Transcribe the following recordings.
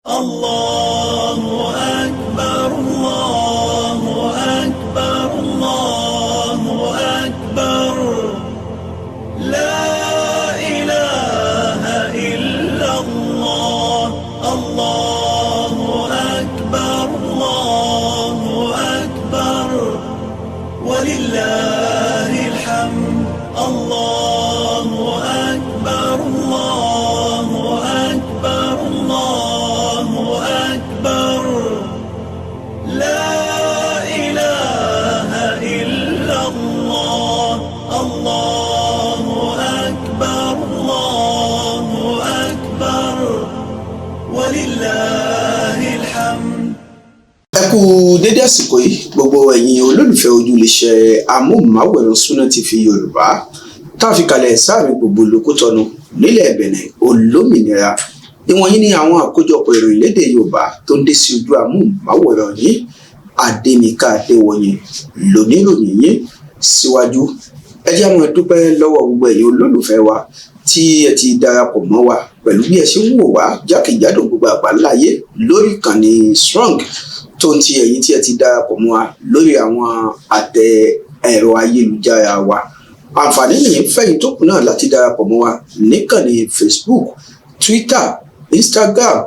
الله أكبر الله أكبر الله أكبر لا إله إلا الله الله أكبر الله أكبر ولله الحمد الله أكبر الله أكبر الله أكبر لا إله إلا الله الله أكبر الله أكبر ولله الحمد. ẹ kú dédé àsìkò yìí gbogbo ẹ̀yin olólùfẹ́ ojúlẹ̀ṣẹ̀ amóhùnmáwòrán Sunna TV Yorùbá tá a fi kalẹ̀ sáàrin gbogbo Olókòtọ́nù nílẹ̀ Bẹ̀nẹ̀ olómìnira. Ìwọ̀nyí ni àwọn àkójọpọ̀ ìròyìn lédè Yorùbá tó ń dé sí ojú amóhùnmáwòrán yìí. Adéníkà Adéwọ̀nyí lóníròyìn yìí. Síwájú ẹ jẹ́ àwọn dúpẹ́ lọ́wọ́ gbogbo ẹ̀yin olólùfẹ́ wa tí ẹ ti darapọ̀ mọ́ wa pẹ̀lú bí ẹ ṣe ń wò wá jákèjádò gbogbo àgbáláyé lórí ìkànnì Strong tó ń ti ẹ̀yin tí ẹ ti darapọ̀ mọ́ wa lórí àwọn àtẹ ẹ̀rọ ayélujára wa. Àǹfààní nìyí fẹ́yìn tó kù náà láti darapọ̀ mọ́ wa níkànnì Facebook, Twitter, Instagram,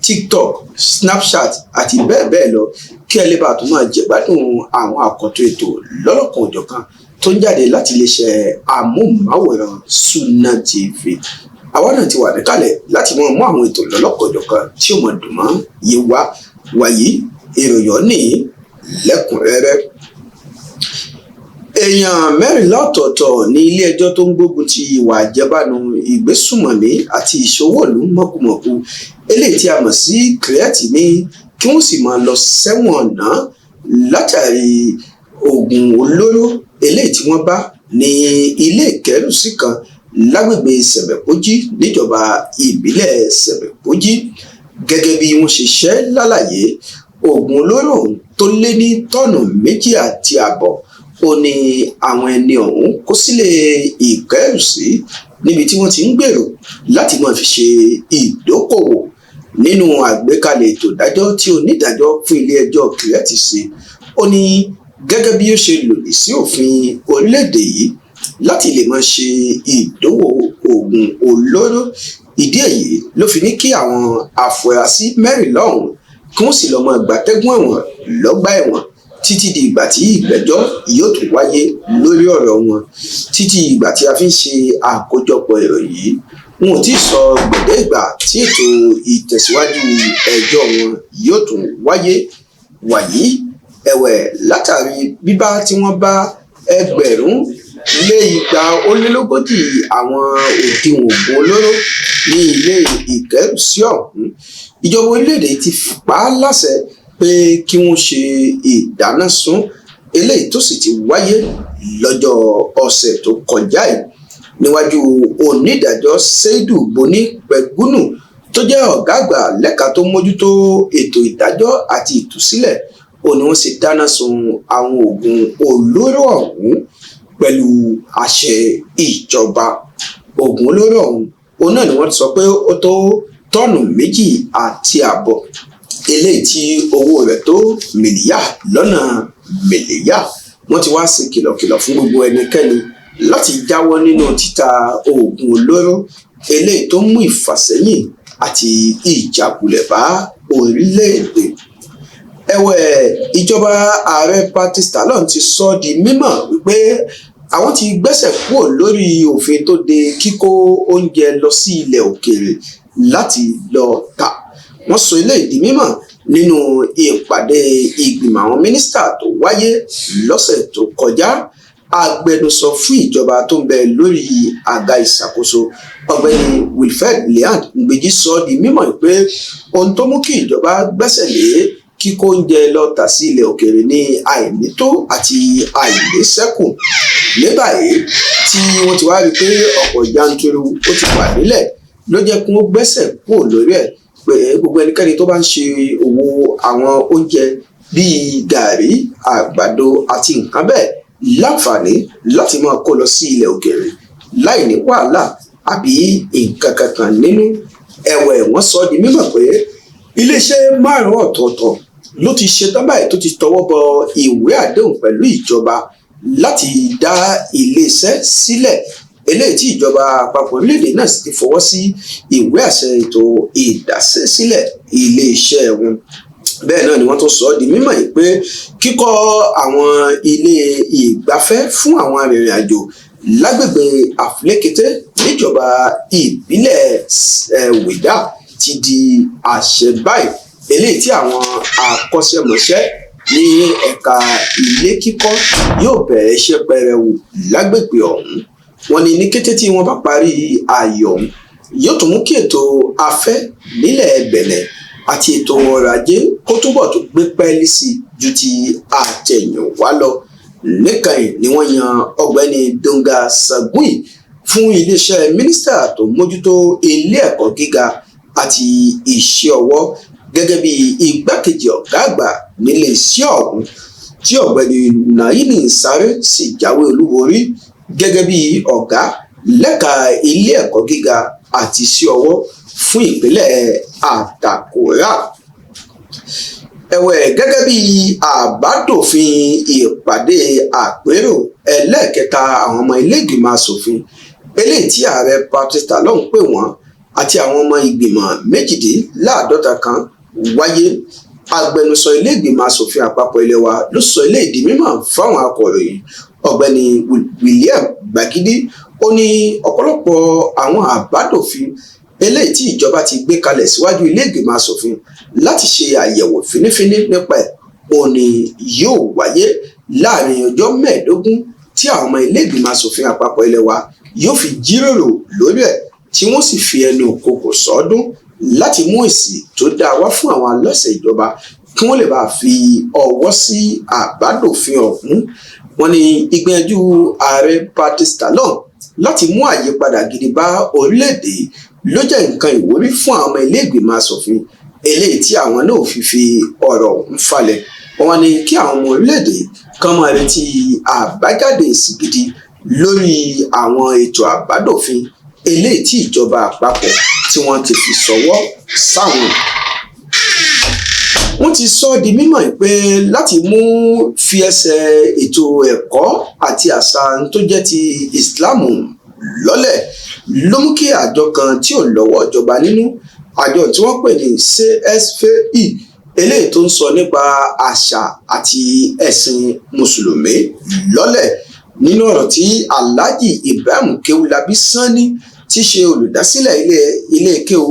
TikTok, Snapchat àti bẹ́ẹ̀ bẹ́ẹ̀ lọ kí ẹ lè bá tó máa jẹ̀gbádùn àwọn àkọ́tún ètò lọ́lọ́kan òjọ̀kan tó ń jáde láti iléeṣẹ́ amóhùnmáwòrán Sunna TV. Àwa náà ti wà níkàlẹ̀ láti mú àwọn ètò lọ́lọ́kan òjọ̀kan tí ó mọ̀ dùn mọ́ yé wa wàyí ìròyìn ní lẹ́kùnrẹ́rẹ́. Èèyàn mẹ́rìnlá ọ̀tọ̀ọ̀tọ̀ ní ilé ẹjọ́ tó ń gbógun ti ìwà àjẹbánu ìgbésùmọ̀mí àti ìṣòwòlú mọ̀kùmọ̀kù eléyìí tí a mọ̀ sí kírẹ́ẹ̀tì ní kí wọ́n sì máa lọ sẹ́wọ̀n náà látàrí oògùn olóró eléyìí tí wọ́n bá ní ilé ìkẹ́rùsí kan lágbègbè Sẹ̀bẹ̀pójí níjọba ìbílẹ̀ Sẹ̀bẹ̀pójí. Gẹ́gẹ́ bí wọ́n ṣe ṣẹ́ lálàyé, oògùn olóró tó lé ní tọ́ọ̀nù 2.5 ó ní àwọn ẹni ọ̀hún kó sílé ìkẹ́rùsí níbi tí wọ́n ti ń gbèrò láti máa fi ṣe ìdókòwò nínú àgbékalẹ̀ ètò ìdájọ́ tí onídàájọ́ fún ilé ẹjọ́ kírẹ́ẹ̀tì sí. Ó ní gẹ́gẹ́ bí ó ṣe lòdì sí òfin orílẹ̀-èdè yìí láti lè máa ṣe ìdówó oògùn olóró. Ìdí èyí ló fi ní kí àwọn afurasí mẹ́rìnlá ọ̀hún kí wọ́n sì lọ́ọ́ máa gbàtẹ́gùn ẹ̀wọ̀n lọ́gbà ẹ̀wọ̀n títí di ìgbà tí ìgbẹ́jọ́ yóò tún wáyé lórí ọ̀rọ̀ wọn. Títí ìgbà tí a fi ń ṣe àkójọpọ̀ ìròyìn yìí, wọn ò tí ì sọ gbèdé ìgbà tí ètò ìtẹ̀síwájú ẹjọ́ wọn yóò tún wáyé. Wàyí ẹ̀wẹ̀ látàrí bíbá tí wọ́n bá 240 àwọn òdiwọ̀n oògùn olóró ní ilé ìkẹ́rùsí ọ̀hún, ìjọba orílẹ̀-èdè ti pa á láṣẹ pé kí wọ́n ṣe ìdáná sun eléyìí tó sì ti wáyé lọ́jọ́ ọ̀sẹ̀ tó kọjá yìí níwájú onídàájọ́ Seidu Boni Pẹ̀gúnù tó jẹ́ ọ̀gá àgbà lẹ́ka tó mójútó ètò ìdájọ́ àti ìtúsílẹ̀. Ó ní wọ́n sì dáná sun àwọn oògùn olóró ọ̀hún pẹ̀lú àṣẹ ìjọba. Oògùn olóró ọ̀hún òun náà ni wọ́n sọ pé ó tó tọ́ọ̀nù 2.5 eléyìí tí owó rẹ̀ tó mílíà lọ́nà mílíà. Wọ́n ti wá sí kìlọ̀kìlọ̀ fún gbogbo ẹnikẹ́ni láti jáwọ́ nínú títa oògùn olóró eléyìí tó mú ìfàsẹ́yìn àti ìjákulẹ̀ bá orílẹ̀-èdè. Ẹ̀wẹ̀ ìjọba ààrẹ Patrice Talon ti sọ di mímọ̀ wípé àwọn ti gbẹ́sẹ̀ kúrò lórí òfin tó de kíkó oúnjẹ lọ sí ilẹ̀ òkèèrè láti lọ tà. Wọ́n sọ eléyìí di mímọ̀ nínú ìpàdé ìgbìmọ̀ àwọn mínísítà tó wáyé lọ́sẹ̀ tó kọjá. Agbẹnusọ fún ìjọba tó ń bẹ lórí àga ìṣàkóso ọ̀gbẹ́ni Wilfred Leand Ngbeji sọ di mímọ̀ pé ohun tó mú kí ìjọba gbẹ́sẹ̀ lé kíkó oúnjẹ lọ tà sí ilẹ̀ òkèèrè ní àìnító àti àìlésẹ́kù. Ní báyìí tí wọ́n ti wá rí i pé ọ̀pọ̀ yanturu ó ti wà nílẹ̀ ló jẹ́ kí wọ́n gbẹ́sẹ̀ kúrò lórí ẹ̀ pé gbogbo ẹnikẹ́ni tó bá ń ṣe òwò àwọn oúnjẹ bíi gàrí, àgbàdo àti nǹkan bẹ́ẹ̀ láǹfààní láti máa kó lọ sí ilẹ̀ òkèèrè láì ní wàhálà àbí nǹkan kankan nínú. Ẹ̀wẹ̀ wọ́n sọ di mímọ̀ pé iléeṣẹ́ márùn-ún ọ̀tọ̀ọ̀tọ̀ ló ti ṣetán báyìí tó ti tọwọ́ bọ ìwé àdéhùn pẹ̀lú ìjọba láti dá iléeṣẹ́ sílẹ̀ eléyìí tí ìjọba àpapọ̀ orílẹ̀-èdè náà sì ti fọwọ́ sí ìwé àṣẹ ètò ìdásílẹ̀ iléeṣẹ́ wọn. Bẹ́ẹ̀ náà ni wọ́n tún sọ ọ́ di mímọ̀ yìí pé kíkọ́ àwọn ilé ìgbafẹ́ fún àwọn arìnrìn-àjò lágbègbè Àflékété níjọba ìbílẹ̀ Wida ti di àṣẹ báyìí eléyìí tí àwọn akọ́ṣẹ́mọṣẹ́ ní ẹ̀ka ilé kíkọ́ yóò bẹ̀rẹ̀ iṣẹ́ pẹrẹwu lágbègbè ọ̀hún. Wọ́n ní ní kété tí wọ́n bá parí ààyè ọ̀hún yóò tún mú kí ètò afẹ́ nílẹ̀ Bẹ̀nẹ̀ àti ètò ọrọ̀ ajé kó túbọ̀ tó gbé pẹ́ẹ́lí sí ju ti àtẹ̀yìnwá lọ. Níkànnì ni wọ́n yan ọ̀gbẹ́ni Donga Sagui fún iléeṣẹ́ mínísítà tó mójútó ilé ẹ̀kọ́ gíga àti iṣẹ́ ọwọ́ gẹ́gẹ́ bí igbákejì ọ̀gá àgbà nílé iṣẹ́ ọ̀hún, tí ọ̀gbẹ́ni Naini Sare sì jáwé olúborí gẹ́gẹ́ bí ọ̀gá lẹ́ka ilé ẹ̀kọ́ gíga àti iṣẹ́ ọwọ́ fún ìpínlẹ̀ Àtàkùrà. Ẹ̀wẹ̀, gẹ́gẹ́ bí àbádòfin ìpàdé àpérò ẹlẹ́ẹ̀kẹta àwọn ọmọ ilé ìgbìmọ̀ asòfin eléyìí tí ààrẹ Patrice Talon pè wọ́n àti àwọn ọmọ ìgbìmọ̀ 52 kan wáyé, agbẹnusọ ilé ìgbìmọ̀ asòfin àpapọ̀ ilé wa ló sọ eléyìí di mímọ̀ fáwọn akọ̀ròyìn. Ọ̀gbẹ́ni William Gbagidi ó ní ọ̀pọ̀lọpọ̀ àwọn àbádòfin eléyìí tí ìjọba ti gbé kalẹ̀ síwájú ilé ìgbìmọ̀ asòfin láti ṣe àyẹ̀wò fínífíní nípa ẹ̀ òní yóò wáyé láàrin ọjọ́ 15 tí àwọn ọmọ ilé ìgbìmọ̀ asòfin àpapọ̀ ilé wa yóò fi jíròrò lórí ẹ̀ tí wọ́n sì fi ẹnu kòkò sọ́dún láti mú èsì tó dáa wá fún àwọn aláṣẹ ìjọba kí wọ́n lè bá fi ọwọ́ sí àbádòfin ọ̀hún. Wọ́n ní ìgbìyànjú ààrẹ Patrice Talon láti mú àyípadà gidi bá orílẹ̀-èdè ló jẹ́ nǹkan ìwúrí fún àwọn ọmọ ilé ìgbìmọ̀ asòfin eléyìí tí àwọn náà fi ọ̀rọ̀ ń falẹ̀. Wọ́n ní kí àwọn ọmọ orílẹ̀-èdè kan máa retí àbájáde èsì gidi lórí àwọn ètò àbádòfin eléyìí tí ìjọba àpapọ̀ tí wọ́n ti fi ṣọwọ́ sáwọn. Wọ́n ti sọ di mímọ̀ pé láti mú fi ẹsẹ̀ ètò ẹ̀kọ́ àti àṣà tó jẹ́ ti Ìsìláàmù lọ́lẹ̀ ló mú kí àjọ kan tí ò lọ́wọ́ ìjọba nínú, àjọ tí wọ́n pè ní CSFI eléyìí tó ń sọ nípa àṣà àti ẹ̀sìn mùsùlùmí lọ́lẹ̀. Nínú ọ̀rọ̀ tí Alhaji Ibrahim Kewulabi Sani tí ṣe olùdásílẹ̀ ilé kéwu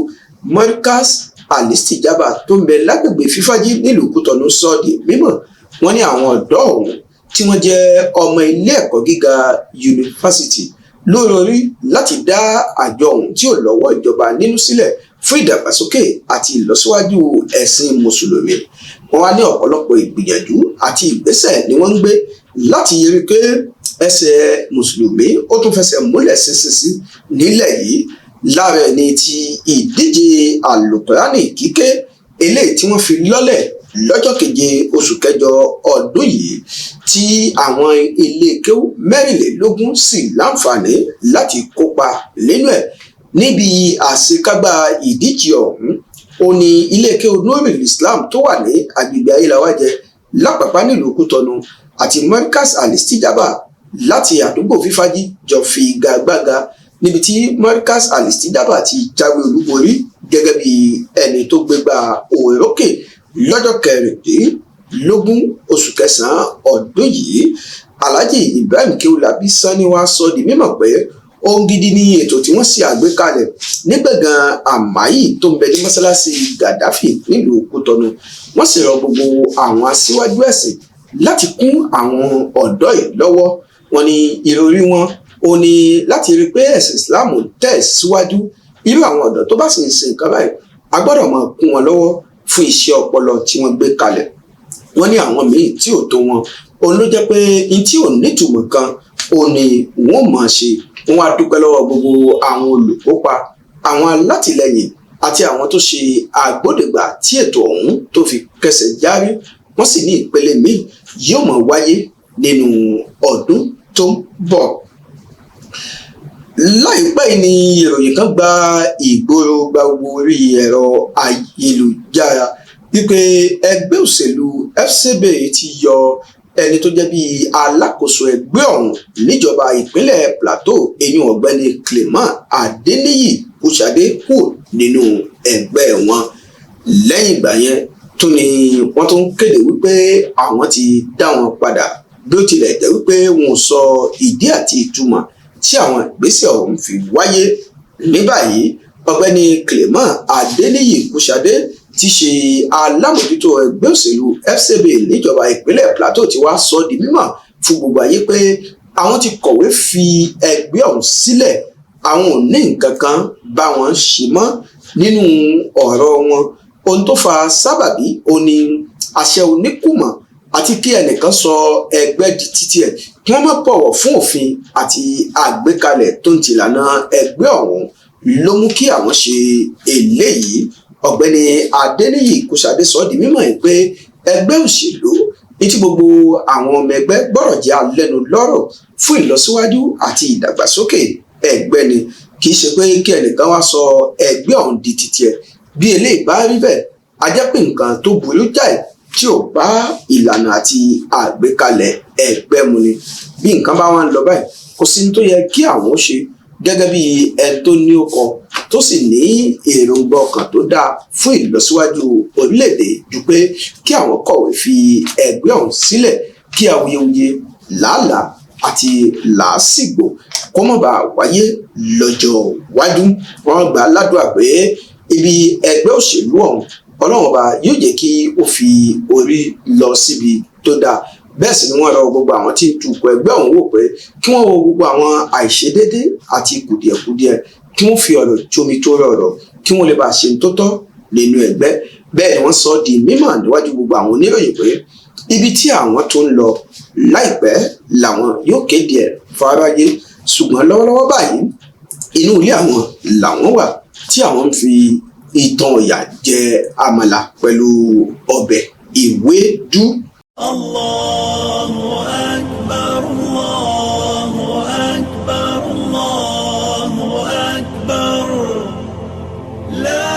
Markaz Al-Istijaba tó ń bẹ lágbègbè Fífájí nílùú Kútọ̀nù sọ di mímọ̀. Wọ́n ní àwọn ọ̀dọ́ ọ̀hún tí wọ́n jẹ́ ọmọ ilé ẹ̀kọ́ gíga yunifásitì lórí láti dá àjọ ọ̀hún tí ò lọ́wọ́ ìjọba nínú sílẹ̀ fún ìdàgbàsókè àti ìlọsíwájú ẹ̀sìn mùsùlùmí. Wọ́n wá ní ọ̀pọ̀lọpọ̀ ìgbìyànjú àti ìgbésẹ̀ ni wọ́n ń gbé láti rí i pé ẹsẹ̀ mùsùlùmí ó tún fẹsẹ̀ múlẹ̀ sísìsì nílẹ̀ yìí. Lára ẹni tí ìdíje àlùkùránì kíké eléyìí tí wọ́n fi lọ́lẹ̀ lọ́jọ́ 7 oṣù kẹjọ ọdún yìí tí àwọn ilé kéwú 24 sì láǹfààní láti kópa nínú ẹ̀. Níbi àṣekágbá ìdíje ọ̀hún ó ní ilé kéwú Nurul Islam tó wà ní agbègbè Ayélawájẹ lápapá nílùú Kútọ̀nù àti Markaz Al-Istijaba láti àdúgbò Fífájí jọ fi igagbága níbi tí Markaz Al-Istijaba ti jáwé olúborí gẹ́gẹ́ bí ẹni tó gbégbá òrókè lọ́jọ́ 16 oṣù kẹsàn-án ọdún yìí. Alhaji Ibrahim Kewulabi Sani wá sọ di mímọ̀ pé ohun gidi ni ètò tí wọ́n ṣe àgbékalẹ̀ ní gbọ̀ngàn Àmáyì tó ń bẹ ní mọ́sálásí Gaddafi nílùú Kútọ̀nù. Wọ́n sì rọ gbogbo àwọn aṣíwájú ẹ̀sìn láti kún àwọn ọ̀dọ́ yìí lọ́wọ́. Wọ́n ní ìròrí wọn ó ní láti rí pé ẹ̀sìn Islam tẹ̀ síwájú. Irú àwọn ọ̀dọ́ tó bá sì ń ṣe nǹkan báyìí a gbọ́dọ̀ máa kún wọn lọ́wọ́ fún iṣẹ́ ọpọlọ tí wọ́n gbé kalẹ̀. Wọ́n ní àwọn míì tí ò tó wọn òun ló jẹ́ pé n tí ò nítumọ̀ kan òun ni wọ́n máa ṣe. Wọ́n á dúpẹ́ lọ́wọ́ gbogbo àwọn olùkópa, àwọn alátìlẹyìn àti àwọn tó ṣe àgbódegbà tí ètò ọ̀hún tó fi kẹsẹ̀ járí. Wọ́n sì ní ìpele míì yóò máa wáyé nínú ọdún tó ń bọ̀. láìpẹ́ yìí ni ìròyìn kan gba ìgboro gba gbogbo orí ẹ̀rọ ayélujára wípé ẹgbẹ́ òṣèlú FCB ti yọ ẹni tó jẹ́ bíi alákòóso ẹgbẹ́ ọ̀hún níjọba ìpínlẹ̀ Plateau eyín ọ̀gbẹ́ni Clement Adeniyi Kushade kù nínú ẹgbẹ́ wọn. Lẹ́yìn ìgbà yẹn tó ni wọ́n tún kéde wípé àwọn ti dá wọn padà bí ó tilẹ̀ jẹ́ wípé wọn ò sọ ìdí àti ìtumọ̀ tí àwọn ìgbésẹ̀ ọ̀hún fi wáyé. Ní báyìí ọ̀gbẹ́ni Clement Adeniyi Kushade ti ṣe alámòjútó ẹgbẹ́ òṣèlú FCB níjọba ìpínlẹ̀ Plateau ti wá sọ di mímọ̀ fún gbogbo ayé pé àwọn ti kọ̀wé fi ẹgbẹ́ ọ̀hún sílẹ̀, àwọn ò ní nǹkan kan bá wọn ṣe mọ́ nínú ọ̀rọ̀ wọn. Ohun tó fa sábàbí ó ní àṣẹ oníkùmọ̀ àti kí ẹnìkan sọ ẹgbẹ́ di títí ẹ̀ kí wọ́n má bọ̀wọ̀ fún òfin àti àgbékalẹ̀ tó ń tìlànà ẹgbẹ́ ọ̀hún ló mú kí àwọn ṣe eléyìí. Ọ̀gbẹ́ni Adeniyi Kushade sọ di mímọ̀ pé ẹgbẹ́ òṣèlú ní tí gbogbo àwọn ọmọ ẹgbẹ́ gbọ́dọ̀ jẹ́ alẹ́nu lọ́rọ̀ fún ìlọsíwájú àti ìdàgbàsókè ẹgbẹ́ ni, kì í ṣe pé kí ẹnìkan wá sọ ẹgbẹ́ ọ̀hún di títí ẹ̀. Bí eléyìí bá rí bẹ́ẹ̀ a jẹ́ pé nǹkan tó burú jáì tí ò bá ìlànà àti àgbékalẹ̀ ẹgbẹ́ mu ni. Bí nǹkan bá wá ń lọ báyìí kò sí ní tó yẹ kí àwọn ó ṣe gẹ́gẹ́ bí ẹni tó ní ọkọ̀ tó sì ní èròǹgbà ọkàn tó dáa fún ìlọsíwájú orílẹ̀-èdè ju pé kí àwọn kọ̀wé fi ẹgbẹ́ ọ̀hún sílẹ̀ kí awuyewuye làálàá àti làásìgbò kó má bàa wáyé lọ́jọ́ iwájú. Wọ́n gbà ládùúgbà pé ibi ẹgbẹ́ òṣèlú ọ̀hún Ọlọ́run ọba yóò jẹ́ kí ó fi orí lọ síbi tó dáa. Bẹ́ẹ̀ sì ni wọ́n rọ gbogbo àwọn tí ń tukọ̀ ẹgbẹ́ ọ̀hún wò pé kí wọ́n wo gbogbo àwọn àìṣedédé àti kùdìẹ̀kudiẹ kí wọ́n fi ọ̀rọ̀ jomi tó rọrọ̀ kí wọ́n lè bá ṣe tó tọ́ nínú ẹgbẹ́. Bẹ́ẹ̀ ni wọ́n sọ di mímọ̀ níwájú gbogbo àwọn oníròyìn pé ibi tí àwọn tó ń lọ láìpẹ́ làwọn yóò kéde ẹ̀ fáráyé, ṣùgbọ́n lọ́wọ́lọ́wọ́ báyìí inú ilé àwọn làwọn wà tí àwọn ń fi ìtàn ọ̀yà jẹ àmàlà pẹ̀lú ọbẹ̀ ewédú. Allahu Akbar, Allahu Akbar, Allahu Akbar, la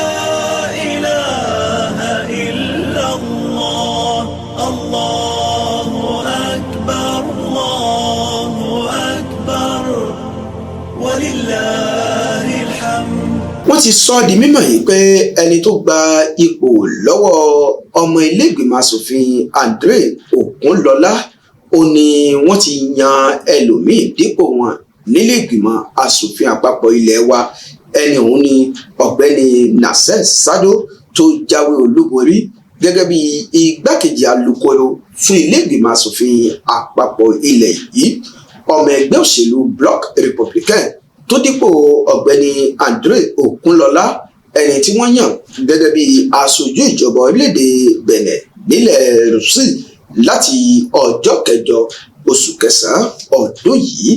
ilaha illallah, Allahu Akbar, Allahu Akbar, walillahil hamd. Wọ́n ti sọ di mímọ̀ yìí pé ẹni tó gba ipò lọ́wọ́ ọmọ ilé-ìgbìmọ̀ asòfin Andre Okunlọlá ó ní wọ́n ti yan ẹlòmíì dípò wọn nílé-ìgbìmọ̀ asòfin àpapọ̀ ilé wa. Ẹni ọ̀hún ni ọ̀gbẹ́ni Nasir Sado tó jáwé olúborí gẹ́gẹ́ bí igbákejì alukoro fún ilé-ìgbìmọ̀ asòfin àpapọ̀ ilẹ̀ yìí. Ọmọ ẹgbẹ́ òṣèlú Bloc Republicain tó dípò ọ̀gbẹ́ni Andre Okunlọlá, ẹni tí wọ́n yàn gẹ́gẹ́ bí aṣojú ìjọba orílẹ̀-èdè Benin nílẹ̀ Rúsì láti ọjọ́ 8 oṣù kẹsàn-án ọdún yìí.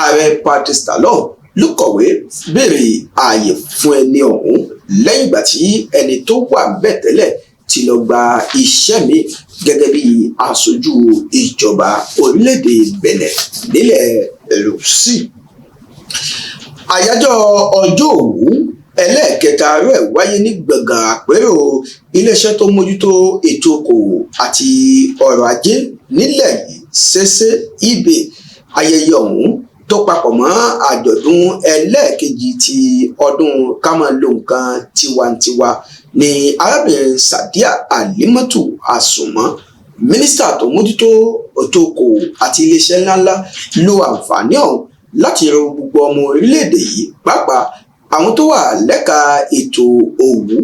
Ààrẹ Patrice Talon ló kọ̀wé béèrè ààyè fún ẹni ọ̀hún lẹ́yìn ìgbà tí ẹni tó wà ńbẹ̀ tẹ́lẹ̀ ti lọ gba iṣẹ́ mi gẹ́gẹ́ bí aṣojú ìjọba orílẹ̀-èdè Benin nílẹ̀ Rúsì. Àyájọ́ ọjọ́ Òwú ẹlẹ́ẹ̀kẹta rẹ̀ wáyé ní gbọ̀ngàn àpérò iléeṣẹ́ tó mójútó ètò okòwò àti ọrọ̀ ajé nílẹ̀ yìí ṣẹṣẹ ibè. Ayẹyẹ ọ̀hún tó papọ̀ mọ́ àjọ̀dún ẹlẹ́ẹ̀kejì ti ọdún ká máa lo nǹkan tiwantiwa ni arábìnrin Sadiya Alimatu Àsùnmọ́, mínísítà tó mójútó ètò okòwò àti iléeṣẹ́ ńláńlá, lo àǹfààní ọ̀hún láti rọ gbogbo ọmọ orílẹ̀-èdè yìí pàápàá àwọn tó wà lẹ́ka ètò òwú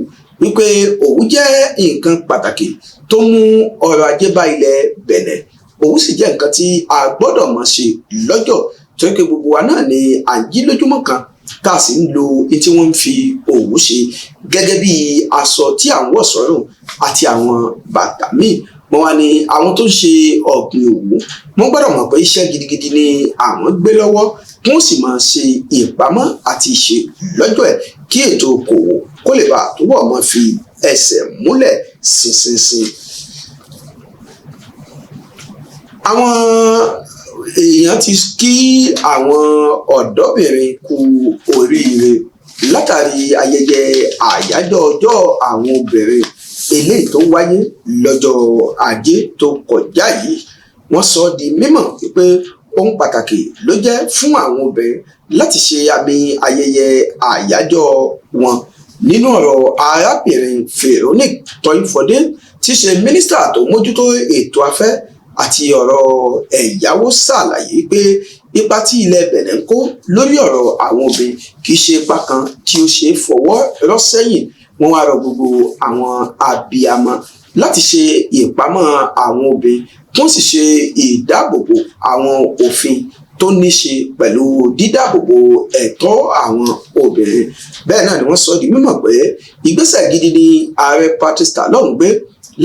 wípé òwú jẹ́ nǹkan pàtàkì tó mú ọrọ̀ ajé bá ilẹ̀ Benin. Òwú sì jẹ́ nǹkan tí a gbọ́dọ̀ mọ̀ ṣe lọ́jọ́ tó yẹ kí gbogbo wa náà ni à ń jí lójúmọ́ kan tá a sì ń lo tí wọ́n ń fi òwú ṣe gẹ́gẹ́ bí aṣọ tí à ń wọ̀ sọ́rùn àti àwọn bàtà míì. Wọ́n wá ní àwọn tó ń ṣe ọ̀gbìn òwú wọ́n gbọ́dọ̀ mọ̀ pé iṣẹ́ gidigidi ni àwọn gbé lọ́wọ́ kí wọ́n sì máa ṣe ìpamọ́ àti ìṣe lọ́jọ́ ẹ̀ kí ètò okòwò kó lè bá túbọ̀ máa fi ẹsẹ̀ múlẹ̀ ṣinṣinṣin. Àwọn èèyàn ti kí àwọn ọ̀dọ́bìnrin kú oríire látàrí ayẹyẹ àyájọ́ ọjọ́ àwọn obìnrin eléyìí tó wáyé lọ́jọ́ ajé tó kọjá yìí. Wọ́n sọ di mímọ̀ pé ohun pàtàkì ló jẹ́ fún àwọn obìnrin láti ṣe àmì ayẹyẹ àyájọ́ wọn. Nínú ọ̀rọ̀ arábìnrin Veronique Toyin-Fọdé tí í ṣe mínísítà tó mójútó ètò afẹ́ àti ọ̀rọ̀ ẹ̀yáwó ṣàlàyé pé ipa tí ilẹ̀ Bẹ̀nẹ̀ ń kó lórí ọ̀rọ̀ àwọn obìnrin kì í ṣe ipa kan tí ó ṣe é fọwọ́ rọ́ sẹ́yìn. Wọ́n wá rọ gbogbo àwọn abiyamọ láti ṣe ìpamọ́ àwọn obìnrin wọ́n sì ṣe ìdáàbòbò àwọn òfin tó ní ṣe pẹ̀lú dídáàbòbò ẹ̀tọ́ àwọn obìnrin. Bẹ́ẹ̀ náà ni wọ́n sọ di mímọ̀ pé ìgbésẹ̀ gidi ni ààrẹ Patrice Talon gbé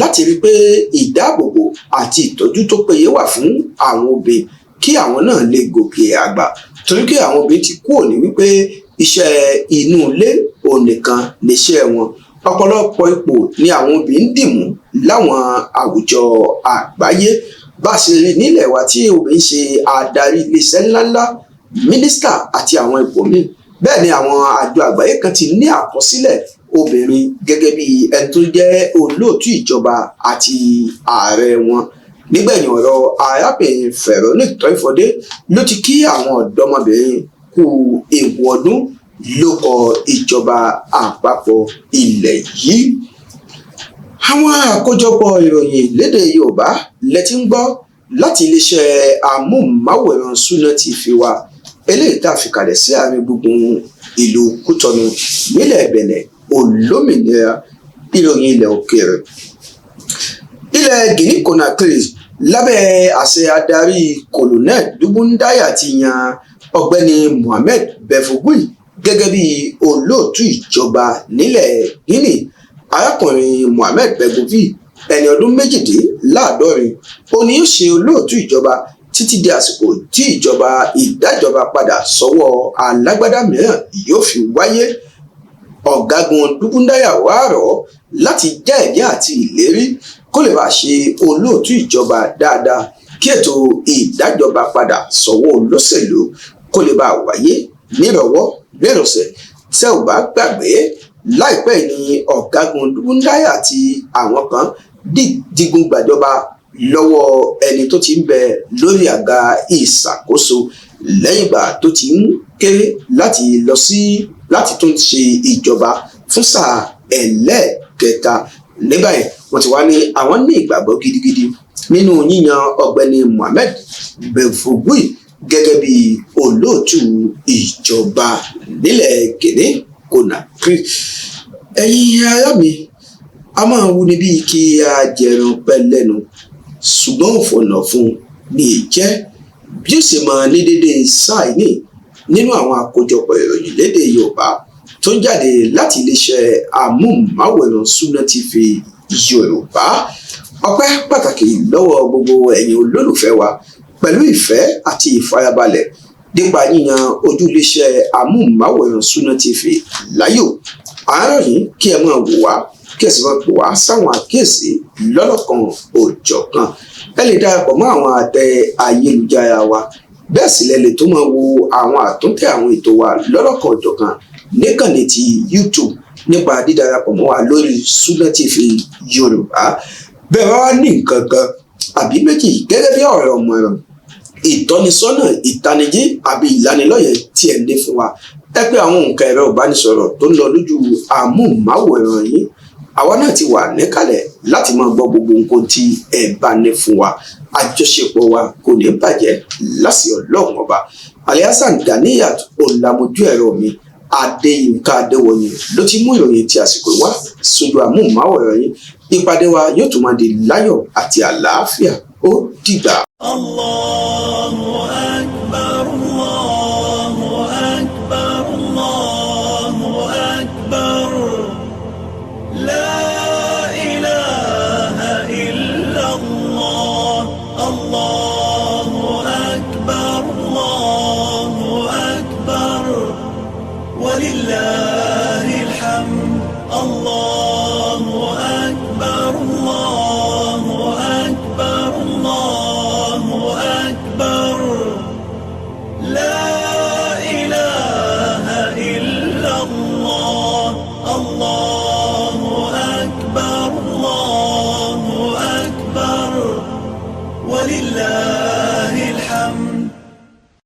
láti rí pé ìdáàbòbò àti ìtọ́jú tó péye wà fún àwọn obìnrin kí àwọn náà lè gòkè àgbà, torí pé àwọn obìnrin ti kúrò ní wípé iṣẹ́ inú ilé òun nìkan níṣẹ́ wọn. Ọ̀pọ̀lọpọ̀ ipò ni àwọn obìnrin dìmú láwọn àwùjọ àgbáyé. Bá a ṣe rí nílẹ̀ wa tí obìnrin ṣe adarí iléeṣẹ́ ńláńlá, mínísítà àti àwọn ipò míì, bẹ́ẹ̀ ni àwọn àjọ àgbáyé kan ti ní àkọsílẹ̀ obìnrin gẹ́gẹ́ bí ẹni tó jẹ́ olóòtú ìjọba àti ààrẹ wọn. Nígbẹ̀yìn ọ̀rọ̀ arábìnrin Veronique Toyin-Fọdé ló ti kí àwọn ọ̀dọ́mọbìnrin kú ewu ọdún lóko ìjọba àpapọ̀ ilẹ̀ yìí. Àwọn àkójọpọ̀ ìròyìn lédè Yorùbá lẹ ti ń gbọ́ láti iléeṣẹ́ amóhùnmáwòrán Sunna TV wa eléyìí tá a fi kalẹ̀ sí àárín gbùngbùn ìlú Kútọ̀nù nílẹ̀ Bẹ̀nẹ̀ olómìnira. Ìròyìn ilẹ̀ òkèèrè. Ilẹ̀ Guinea Conakry lábẹ́ àṣẹ adarí Colonel Dubundaya ti yan ọ̀gbẹ́ni Mohamed Befugui gẹ́gẹ́ bí olóòtú ìjọba nílẹ̀ Guinea. Arákùnrin Mohamed Befugui ẹni ọdún méjìdínláàádọ́rin ó ní yóò ṣe olóòtú ìjọba títí di àsìkò tí ìjọba ìdájọba padà sọ́wọ́ alágbádá mìíràn yóò fi wáyé. Ọ̀gágun Dubundaya wá rọ̀ láti jẹ́ ẹ̀mí àti ìlérí kó lè bá ṣe olóòtú ìjọba dáadáa kí ètò ìdájọba padà sọ́wọ́ olóṣèlú kó lè bá wáyé nírọ̀wọ́ nírọ̀sẹ̀. Tẹ́ ò bá gbàgbé, láìpẹ́ ní ọ̀gágun Dubundaya àti àwọn kan digun gbàjọba lọ́wọ́ ẹni tó ti ń bẹ lórí àga ìṣàkóso lẹ́yìn ìgbà tó ti ń kéré láti tún ṣe ìjọba fún sáà ẹlẹ́ẹ̀kẹta. Ní báyìí wọ́n ti wá ní àwọn ní ìgbàgbọ́ gidigidi nínú yíyan ọ̀gbẹ́ni Mohamed Befugui gẹ́gẹ́ bí olóòtú ìjọba nílẹ̀ Guinea Conakry. Ẹ̀yin ará mi, a máa wú níbí kí a jẹran pẹ́ lẹ́nu, ṣùgbọ́n òfònà fún ní ìjẹ́ bí ó ṣe máa ní dédé sáìní nínú àwọn àkójọpọ̀ ìròyìn lédè Yorùbá tó ń jáde láti iléeṣẹ́ amóhùnmáwòrán Sunna TV Yorùbá. Ọpẹ́ pàtàkì lọ́wọ́ gbogbo ẹ̀yin olólùfẹ́ wa pẹ̀lú ìfẹ́ àti ìfarabalẹ̀ nípa yíyan ojú iléeṣẹ́ amóhùnmáwòrán Sunna TV láyò. Àárọ̀ yìí kí ẹ máa wò wá kí ẹ sì máa pè wá sáwọn àkíyèsí lọ́lọ́kan òjọ̀kan. Ẹ lè darapọ̀ mọ́ àwọn àtẹ ayélujára wa, bẹ́ẹ̀ sì lẹ lè tó máa wo àwọn àtúntẹ̀ àwọn ètò wa lọ́lọ́kan òjọ̀kan níkànnì ti YouTube nípa dídarapọ̀ mọ́ wa lórí Sunna TV Yorùbá. Bẹ́ẹ̀ wá ní nǹkan kan àbí méjì gẹ́gẹ́ bí ọ̀rọ̀ ọ̀mọ̀ràn, ìtọ́nisọ́nà, ìtanijí àbí ìlanilọ́yẹ̀ tí ẹ̀ ní fún wa, ẹ pé àwọn nǹkan ẹ̀rọ ìbánisọ̀rọ̀ tó ń lọ lójú amóhùnmáwòrán yìí. Àwa náà ti wà níkàlẹ̀ láti máa gbọ́ gbogbo nǹkan tí ẹ bá ní fún wa. Àjọṣepọ̀ wa kò ní bàjẹ́ láṣẹ Ọlọ́run ọba. Alhassan Ganiyat Ọlámójú ẹ̀rọ mi, Adéyínká Adéwọ̀yìn ló ti mú ìròyìn tí àsìkò wá sójú amóhùnmáwòrán yìí. Ìpàdé wa yóò tún máa di láyọ̀ àti àlàáfíà. Ó dìgbà. Allahu Akbar, Allahu Akbar, Allahu Akbar. La ilaha illallah. Allahu Akbar, Allahu Akbar. Walillahil hamd. Allahu Akbar, Allahu Akbar, Allahu Akbar. ولله